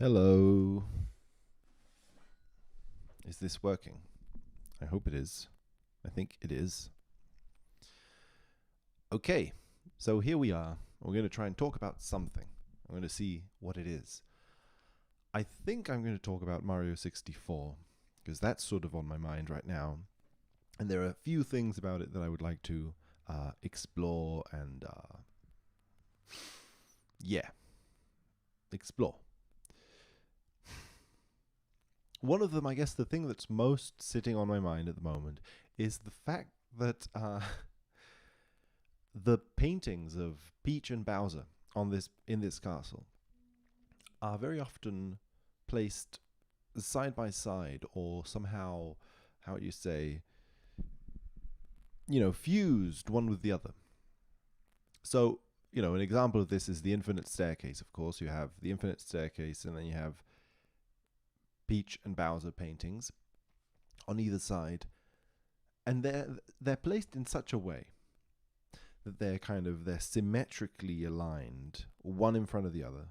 Hello. Is this working? I hope it is. I think it is. Okay, so here we are. We're going to try and talk about something. I'm going to see what it is. I think I'm going to talk about Mario 64 because that's sort of on my mind right now. And there are a few things about it that I would like to explore and, explore. One of them, I guess, the thing that's most sitting on my mind at the moment is the fact that the paintings of Peach and Bowser in this castle are very often placed side by side or somehow, how would you say, fused one with the other. So, an example of this is the Infinite Staircase, of course. You have the Infinite Staircase, and then you have Peach and Bowser paintings on either side, and they're placed in such a way that they're symmetrically aligned, one in front of the other,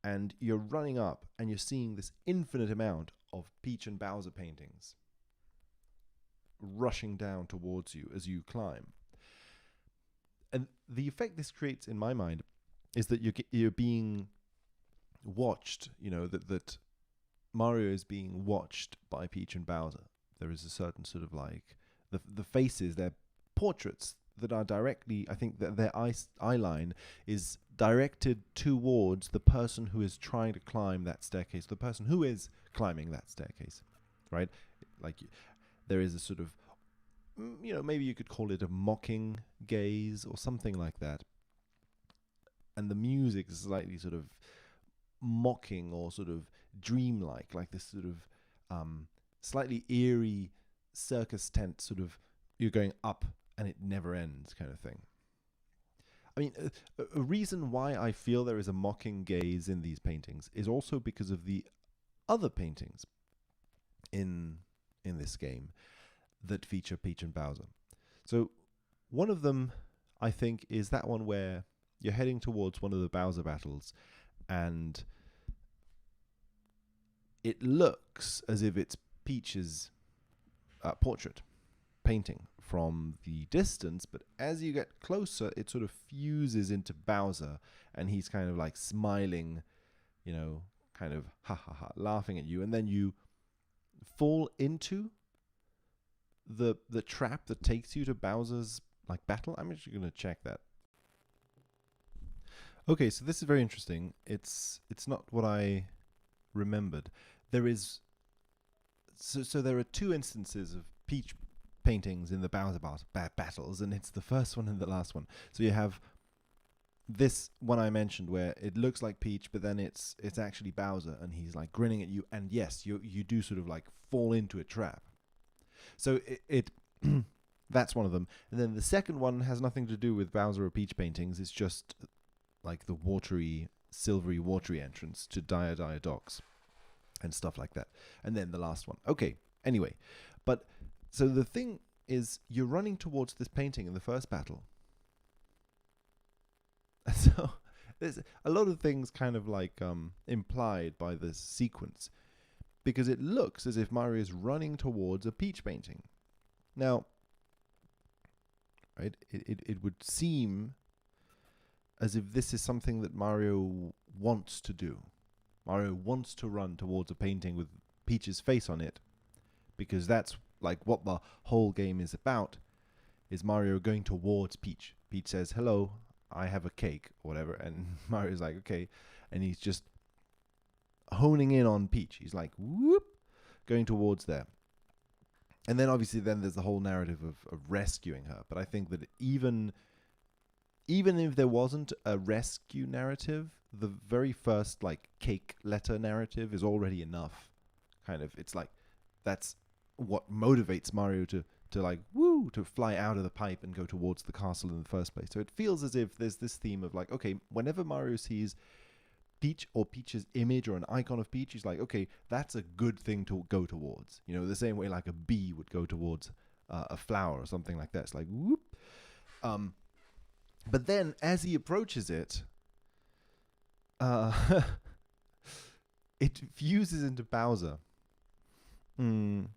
and you're running up and you're seeing this infinite amount of Peach and Bowser paintings rushing down towards you as you climb. And the effect this creates in my mind is that you're being watched, that Mario is being watched by Peach and Bowser. There is a certain sort of like the faces, they're portraits that are directly, I think that their eye line is directed towards the person who is trying to climb that staircase, the person who is climbing that staircase, right? Like there is a sort of, maybe you could call it a mocking gaze or something like that. And the music is slightly sort of mocking or sort of dreamlike, like this sort of slightly eerie circus tent sort of, you're going up and it never ends kind of thing. I mean, a reason why I feel there is a mocking gaze in these paintings is also because of the other paintings in this game that feature Peach and Bowser. So one of them, I think, is that one where you're heading towards one of the Bowser battles and it looks as if it's Peach's portrait painting from the distance, but as you get closer, it sort of fuses into Bowser, and he's kind of like smiling, kind of ha ha ha, laughing at you, and then you fall into the trap that takes you to Bowser's like battle. I'm actually going to check that. Okay, so this is very interesting. It's not what I remembered. There is so there are two instances of Peach paintings in the Bowser battles, and it's the first one and the last one. So you have this one I mentioned where it looks like Peach, but then it's actually Bowser, and he's like grinning at you. And yes, you do sort of like fall into a trap. So it that's one of them. And then the second one has nothing to do with Bowser or Peach paintings. It's just like the silvery, watery entrance to Dire Dire Docks and stuff like that. And then the last one. Okay, anyway. But so the thing is, you're running towards this painting in the first battle. So there's a lot of things kind of like implied by this sequence, because it looks as if Mario is running towards a Peach painting. Now, right, it would seem as if this is something that Mario wants to do. Mario wants to run towards a painting with Peach's face on it, because that's like what the whole game is about, is Mario going towards Peach. Peach says, hello, I have a cake, or whatever, and Mario's like, okay, and he's just honing in on Peach. He's like, whoop, going towards there. And then obviously then there's the whole narrative of rescuing her. But I think that even if there wasn't a rescue narrative, the very first like cake letter narrative is already enough. Kind of, it's like that's what motivates Mario to like to fly out of the pipe and go towards the castle in the first place. So it feels as if there's this theme of like, okay, whenever Mario sees Peach or Peach's image or an icon of Peach, he's like, okay, that's a good thing to go towards. The same way like a bee would go towards a flower or something like that. It's like whoop. But then as he approaches it, it fuses into Bowser. And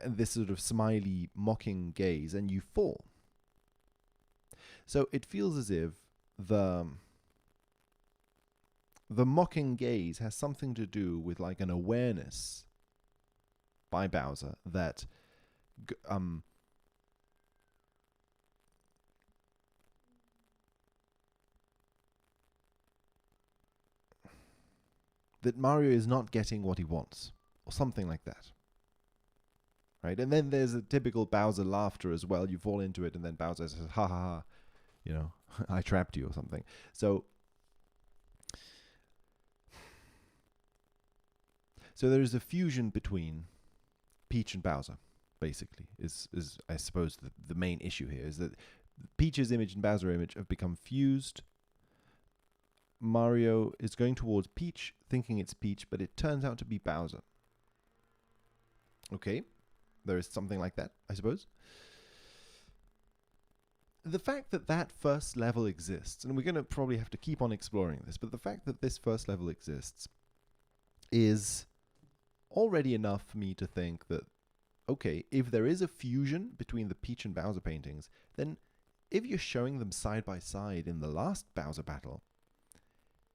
this sort of smiley, mocking gaze, and you fall. So it feels as if the mocking gaze has something to do with like an awareness by Bowser that that Mario is not getting what he wants, or something like that. Right? And then there's a typical Bowser laughter as well. You fall into it, and then Bowser says, ha ha ha, you know, I trapped you or something. So there is a fusion between Peach and Bowser, basically, is I suppose the main issue here, is that Peach's image and Bowser's image have become fused. Mario is going towards Peach, thinking it's Peach, but it turns out to be Bowser. Okay, there is something like that, I suppose. The fact that that first level exists, and we're going to probably have to keep on exploring this, but the fact that this first level exists is already enough for me to think that, okay, if there is a fusion between the Peach and Bowser paintings, then if you're showing them side by side in the last Bowser battle,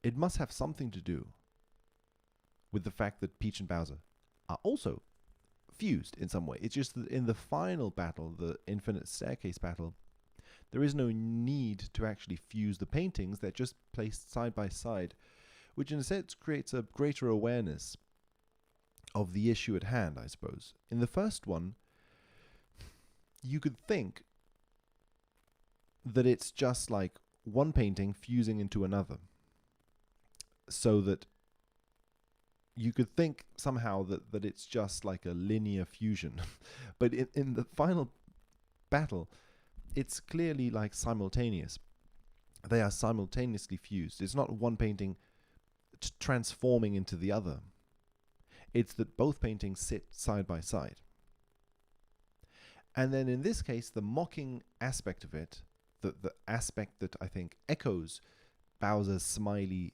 it must have something to do with the fact that Peach and Bowser are also fused in some way. It's just that in the final battle, the Infinite Staircase battle, there is no need to actually fuse the paintings. They're just placed side by side, which in a sense creates a greater awareness of the issue at hand, I suppose. In the first one, you could think that it's just like one painting fusing into another. So that you could think somehow that it's just like a linear fusion. But in the final battle, it's clearly like simultaneous. They are simultaneously fused. It's not one painting transforming into the other. It's that both paintings sit side by side. And then in this case, the mocking aspect of it, the aspect that I think echoes Bowser's smiley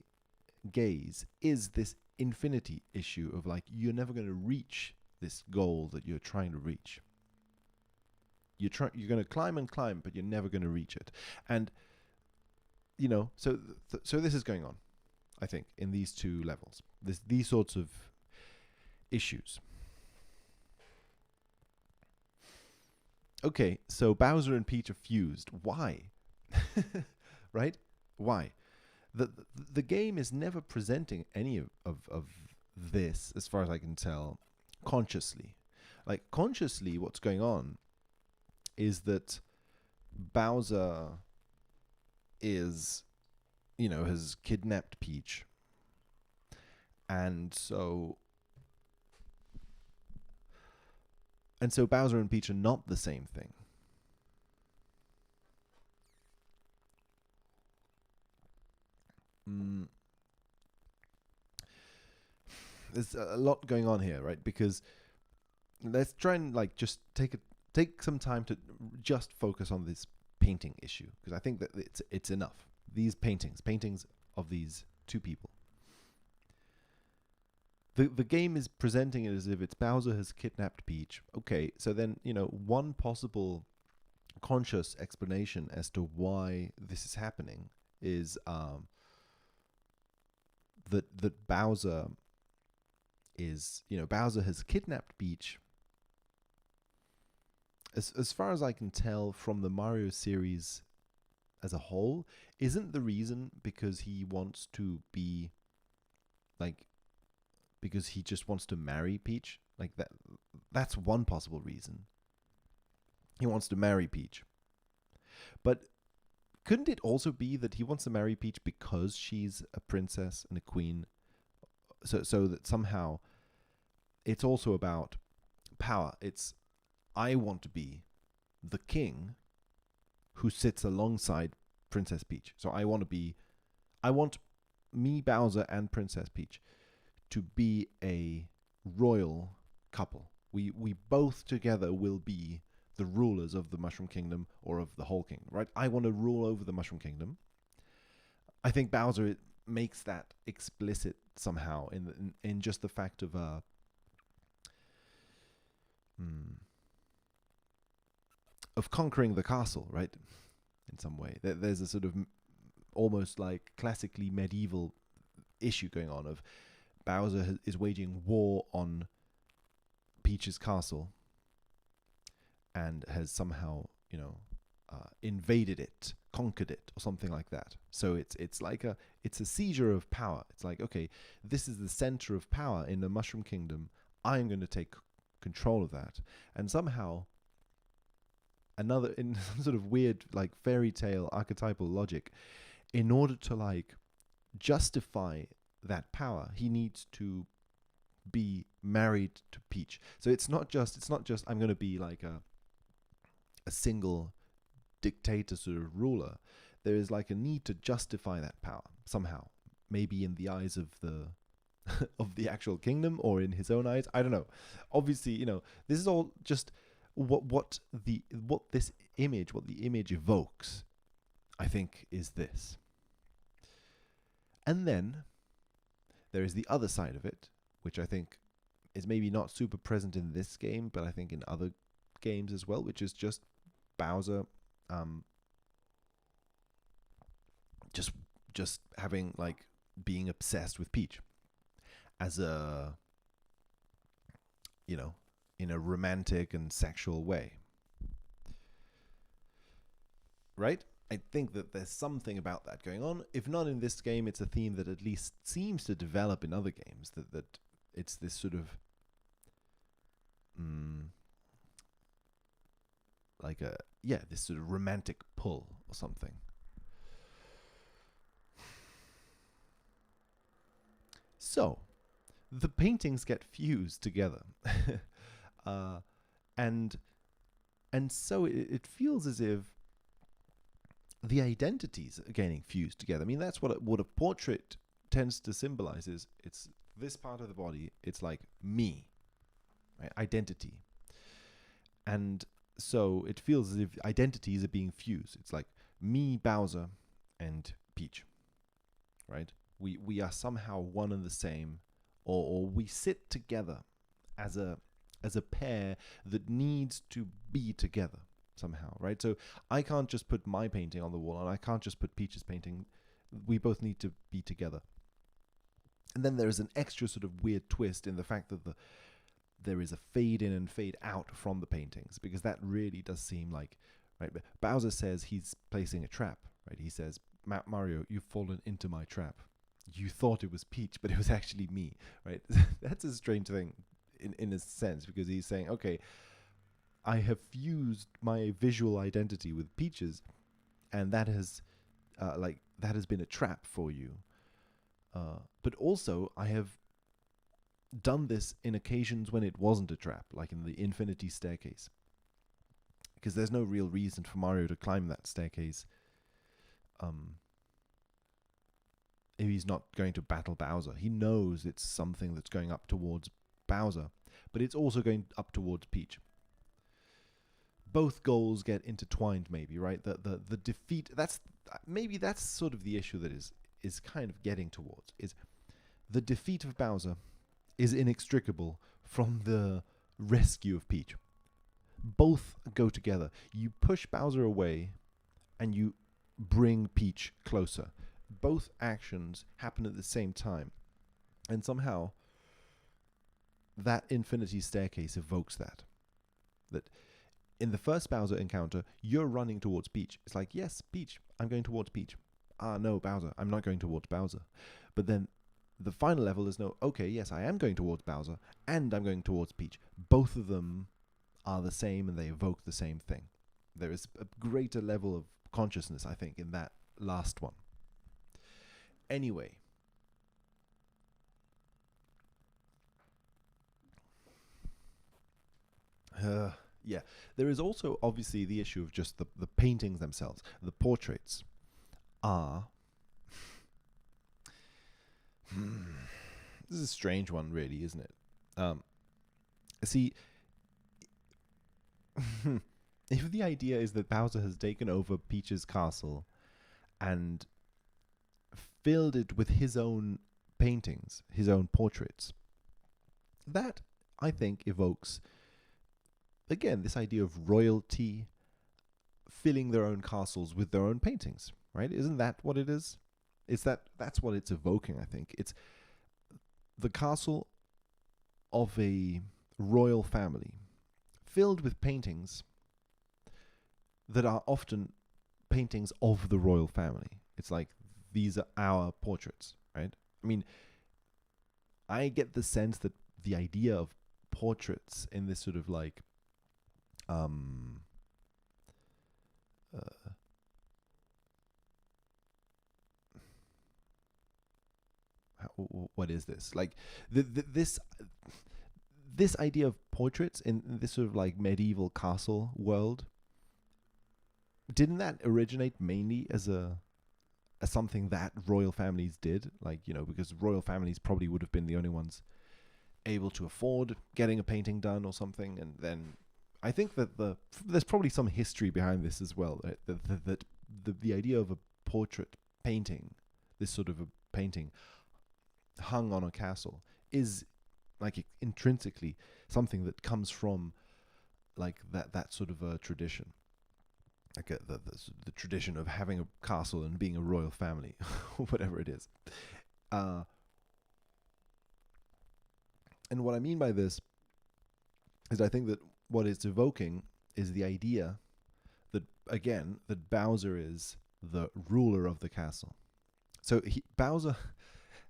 gaze, is this infinity issue of like, you're never going to reach this goal that you're trying to reach. You're going to climb and climb, but you're never going to reach it. And, you know, so this is going on, I think, in these two levels. These sorts of issues. Okay, so Bowser and Peach are fused. Why? Right? Why? The game is never presenting any of this, as far as I can tell, consciously. Like, consciously, what's going on is that Bowser is, you know, has kidnapped Peach. And so Bowser and Peach are not the same thing. There's a lot going on here, right? Because let's try and like just take some time to just focus on this painting issue, because I think that it's enough. These paintings of these two people. The game is presenting it as if it's Bowser has kidnapped Peach. Okay, so then, you know, one possible conscious explanation as to why this is happening is that Bowser is, you know, Bowser has kidnapped Peach. As far as I can tell from the Mario series as a whole, isn't the reason because he wants to be like, because he just wants to marry Peach? Like that's one possible reason. He wants to marry Peach. But couldn't it also be that he wants to marry Peach because she's a princess and a queen? So that somehow it's also about power. It's, I want to be the king who sits alongside Princess Peach. So I want me, Bowser, and Princess Peach to be a royal couple. We both together will be the rulers of the Mushroom Kingdom, or of the whole kingdom, right? I want to rule over the Mushroom Kingdom. I think Bowser makes that explicit somehow in just the fact of conquering the castle, right? In some way, there's a sort of almost like classically medieval issue going on of Bowser is waging war on Peach's castle and has somehow, invaded it, conquered it, or something like that. So it's a seizure of power. It's like, okay, this is the center of power in the Mushroom Kingdom. I'm going to take control of that, and somehow another, in some sort of weird like fairy tale archetypal logic, in order to like justify that power, he needs to be married to Peach. So it's not just I'm going to be like a single dictator sort of ruler. There is like a need to justify that power somehow, maybe in the eyes of the of the actual kingdom or in his own eyes. I don't know. Obviously, this is all just what the image evokes, I think, is this. And then there is the other side of it, which I think is maybe not super present in this game, but I think in other games as well, which is just Bowser just having like being obsessed with Peach as a in a romantic and sexual way. Right? I think that there's something about that going on. If not in this game, it's a theme that at least seems to develop in other games, that it's this sort of this sort of romantic pull or something. So, the paintings get fused together. And so it feels as if the identities are getting fused together. I mean, that's what a portrait tends to symbolize. Is it's this part of the body, it's like me, right? Identity. And so it feels as if identities are being fused. It's like me, Bowser, and Peach, right? We are somehow one and the same, or we sit together as a pair that needs to be together somehow, right? So I can't just put my painting on the wall, and I can't just put Peach's painting. We both need to be together. And then there is an extra sort of weird twist in the fact that there is a fade in and fade out from the paintings, because that really does seem like, right? Bowser says he's placing a trap, right? He says, Mario, you've fallen into my trap. You thought it was Peach, but it was actually me, right? That's a strange thing in a sense, because he's saying, okay, I have fused my visual identity with Peach's, and that has been a trap for you. But also, I have done this in occasions when it wasn't a trap, like in the Infinity Staircase, because there's no real reason for Mario to climb that staircase if he's not going to battle Bowser. He knows it's something that's going up towards Bowser, but it's also going up towards Peach. Both goals get intertwined, maybe, right? The defeat, that's sort of the issue that is kind of getting towards, is the defeat of Bowser is inextricable from the rescue of Peach. Both go together. You push Bowser away and you bring Peach closer. Both actions happen at the same time. And somehow that Infinity Staircase evokes that. That in the first Bowser encounter, you're running towards Peach. It's like, yes, Peach, I'm going towards Peach. Ah, no, Bowser, I'm not going towards Bowser. But then the final level is no, okay, yes, I am going towards Bowser, and I'm going towards Peach. Both of them are the same, and they evoke the same thing. There is a greater level of consciousness, I think, in that last one. Anyway. Yeah, there is also obviously the issue of just the paintings themselves. The portraits are... This is a strange one, really, isn't it? See, if the idea is that Bowser has taken over Peach's castle and filled it with his own paintings, his own portraits. That, I think, evokes, again, this idea of royalty filling their own castles with their own paintings, right? Isn't that what it is? That's what it's evoking, I think. It's the castle of a royal family filled with paintings that are often paintings of the royal family. It's like, these are our portraits, right? I mean, I get the sense that the idea of portraits in this sort of like what is this? Like this idea of portraits in this sort of like medieval castle world, didn't that originate mainly as something that royal families did? Like, because royal families probably would have been the only ones able to afford getting a painting done or something. And then I think that there's probably some history behind this as well. Right? That the idea of a portrait painting, this sort of a painting hung on a castle, is like intrinsically something that comes from like that sort of a tradition. Like the tradition of having a castle and being a royal family, or whatever it is. And what I mean by this is, I think that what it's evoking is the idea that, again, that Bowser is the ruler of the castle. So Bowser,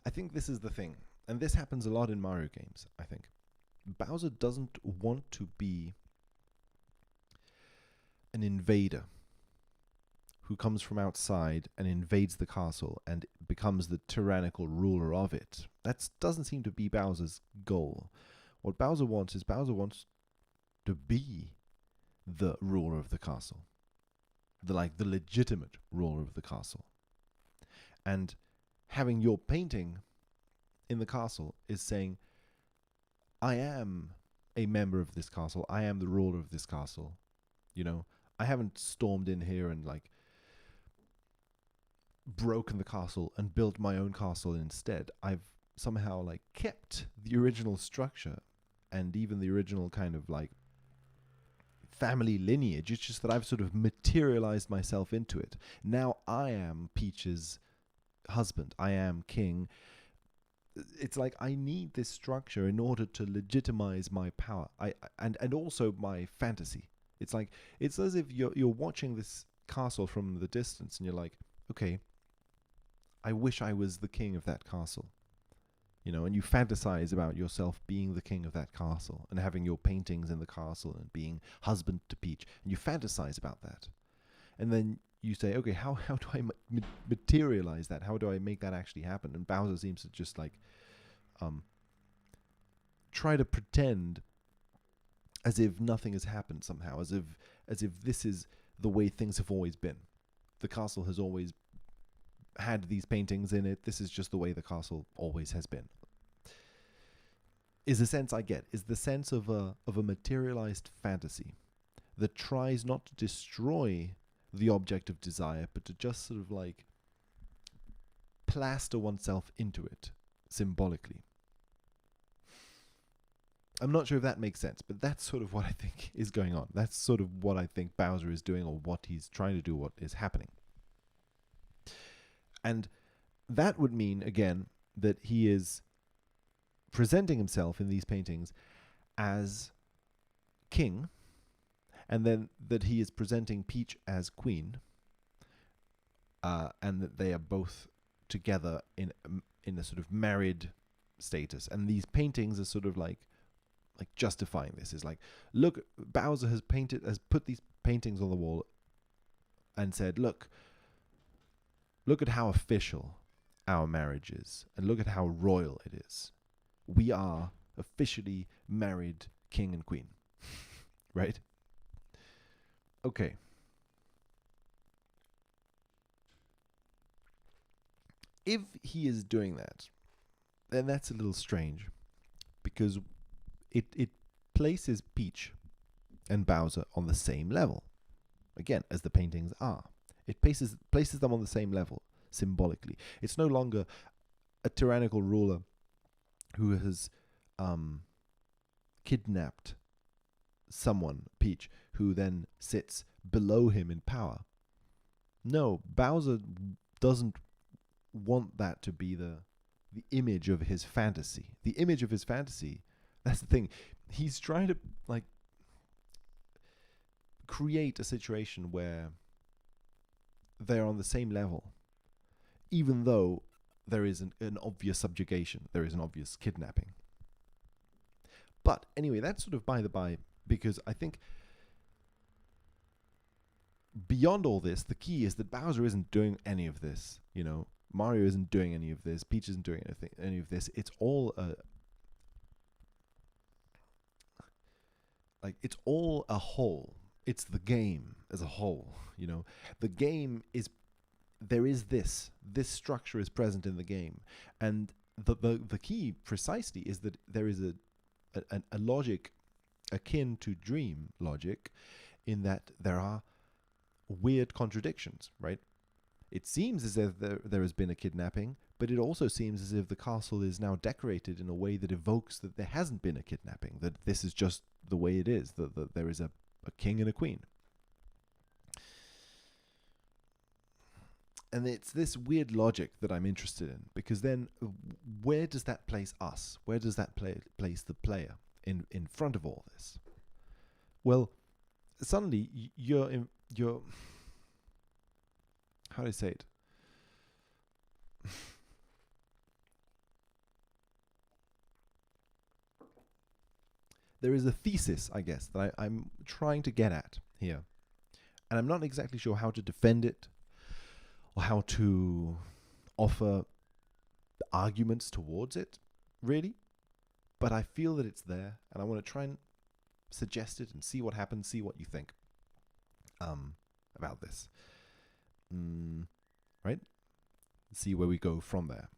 I think this is the thing, and this happens a lot in Mario games, I think. Bowser doesn't want to be an invader who comes from outside and invades the castle and becomes the tyrannical ruler of it. That doesn't seem to be Bowser's goal. What Bowser wants is, Bowser wants to be the ruler of the castle. The legitimate ruler of the castle. And having your painting in the castle is saying, I am a member of this castle. I am the ruler of this castle. I haven't stormed in here and like broken the castle and built my own castle instead. I've somehow like kept the original structure and even the original kind of like family lineage. It's just that I've sort of materialized myself into it. Now I am Peach's husband. I am king. It's like, I need this structure in order to legitimize my power. And also my fantasy. It's like, it's as if you're watching this castle from the distance and you're like, okay, I wish I was the king of that castle. And you fantasize about yourself being the king of that castle and having your paintings in the castle and being husband to Peach. And you fantasize about that. And then you say, okay, how do I materialize that? How do I make that actually happen? And Bowser seems to just like try to pretend as if nothing has happened somehow, as if this is the way things have always been. The castle has always had these paintings in it. This is just the way the castle always has been. Is the sense I get, is the sense of a materialized fantasy that tries not to destroy the object of desire, but to just sort of like plaster oneself into it symbolically. I'm not sure if that makes sense, but that's sort of what I think is going on. That's sort of what I think Bowser is doing, or what he's trying to do, what is happening. And that would mean, again, that he is presenting himself in these paintings as king, and then that he is presenting Peach as queen, and that they are both together in a sort of married status. And these paintings are sort of like justifying this. Is like, look, Bowser has put these paintings on the wall and said, look at how official our marriage is, and look at how royal it is. We are officially married king and queen. Right? Okay. If he is doing that, then that's a little strange, because it places Peach and Bowser on the same level, again, as the paintings are. It places them on the same level symbolically. It's no longer a tyrannical ruler who has kidnapped someone, Peach, who then sits below him in power. No, Bowser doesn't want that to be the image of his fantasy. The image of his fantasy, that's the thing. He's trying to like create a situation where they're on the same level, even though there is an obvious subjugation, there is an obvious kidnapping. But anyway, that's sort of by the by, because I think beyond all this, the key is that Bowser isn't doing any of this. You know, Mario isn't doing any of this. Peach isn't doing any of this. It's all it's all a whole. It's the game as a whole. You know, the game is, there is this structure is present in the game, and the key precisely is that there is a logic akin to dream logic, in that there are weird contradictions, right? It seems as if there has been a kidnapping, but it also seems as if the castle is now decorated in a way that evokes that there hasn't been a kidnapping, that this is just the way it is, that there is a king and a queen. And it's this weird logic that I'm interested in, because then where does that place us? Where does that place the player in front of all this? Well, suddenly you're how do I say it? There is a thesis, I guess, that I'm trying to get at here. And I'm not exactly sure how to defend it, or how to offer arguments towards it, really. But I feel that it's there, and I want to try and suggest it and see what happens, see what you think about this. Right? See where we go from there.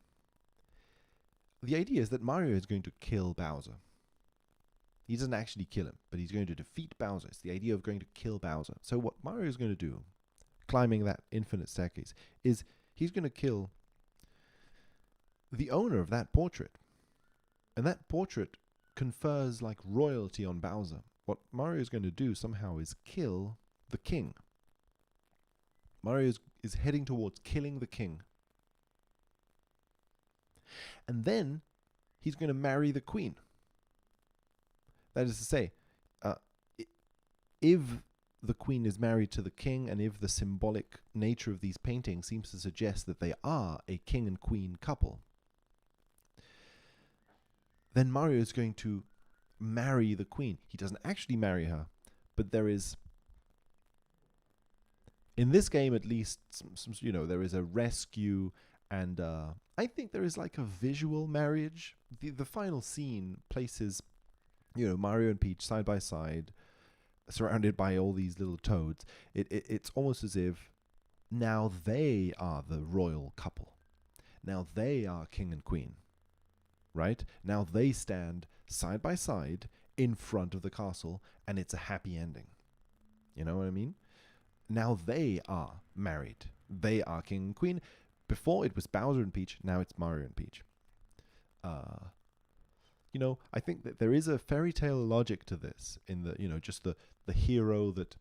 The idea is that Mario is going to kill Bowser. He doesn't actually kill him, but he's going to defeat Bowser. It's the idea of going to kill Bowser. So what Mario is going to do, climbing that infinite staircase, is he's going to kill the owner of that portrait. And that portrait confers like royalty on Bowser. What Mario is going to do somehow is kill the king. Mario is heading towards killing the king. And then he's going to marry the queen. That is to say, if the queen is married to the king, and if the symbolic nature of these paintings seems to suggest that they are a king and queen couple, then Mario is going to marry the queen. He doesn't actually marry her, but there is, in this game at least, there is a rescue, and I think there is like a visual marriage. The final scene places, Mario and Peach side by side, surrounded by all these little toads. It's almost as if now they are the royal couple. Now they are king and queen, right? Now they stand side by side in front of the castle, and it's a happy ending. You know what I mean? Now they are married. They are king and queen. Before it was Bowser and Peach, now it's Mario and Peach. I think that there is a fairy tale logic to this, in the, just the hero that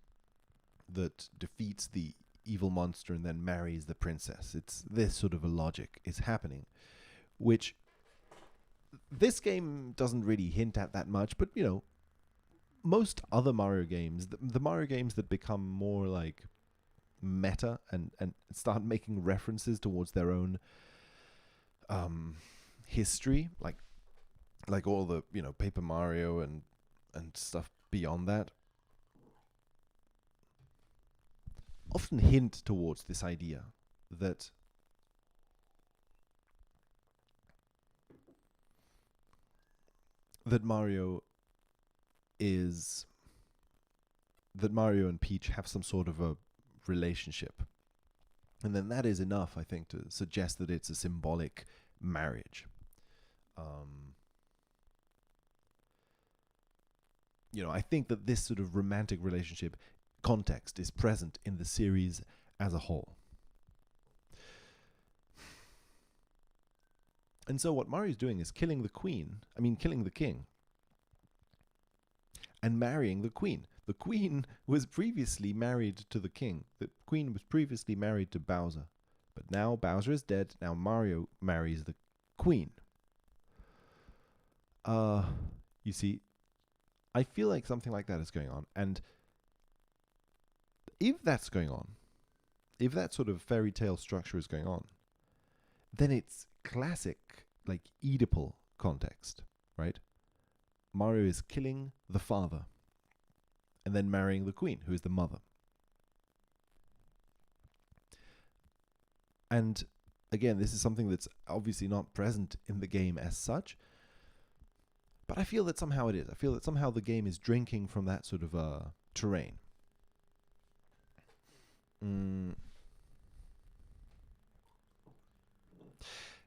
defeats the evil monster and then marries the princess. It's this sort of a logic is happening, which this game doesn't really hint at that much, but most other Mario games, the Mario games that become more like meta and start making references towards their own history, like all the Paper Mario and stuff beyond that, often hint towards this idea that Mario and Peach have some sort of a relationship, and then that is enough, I think, to suggest that it's a symbolic marriage. I think that this sort of romantic relationship context is present in the series as a whole. And so what Mario's doing is killing the king, and marrying the queen. The queen was previously married to the king. The queen was previously married to Bowser. But now Bowser is dead. Now Mario marries the queen. You see, I feel like something like that is going on. And if that's going on, if that sort of fairy tale structure is going on, then it's classic, like, Oedipal context, right? Mario is killing the father and then marrying the queen, who is the mother. And again, this is something that's obviously not present in the game as such, but I feel that somehow it is. I feel that somehow the game is drinking from that sort of terrain.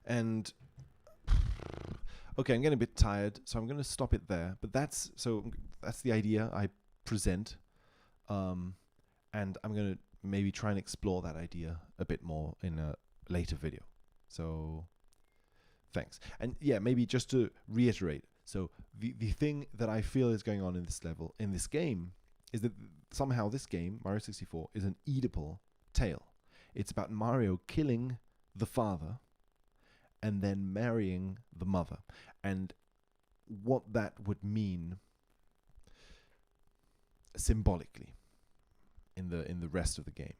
And okay, I'm getting a bit tired, so I'm going to stop it there. But that's the idea I present, and I'm going to maybe try and explore that idea a bit more in a later video. So thanks. And yeah, maybe just to reiterate, so the thing that I feel is going on in this game, is that somehow this game, Mario 64, is an Oedipal tale. It's about Mario killing the father and then marrying the mother, and what that would mean symbolically in the rest of the game.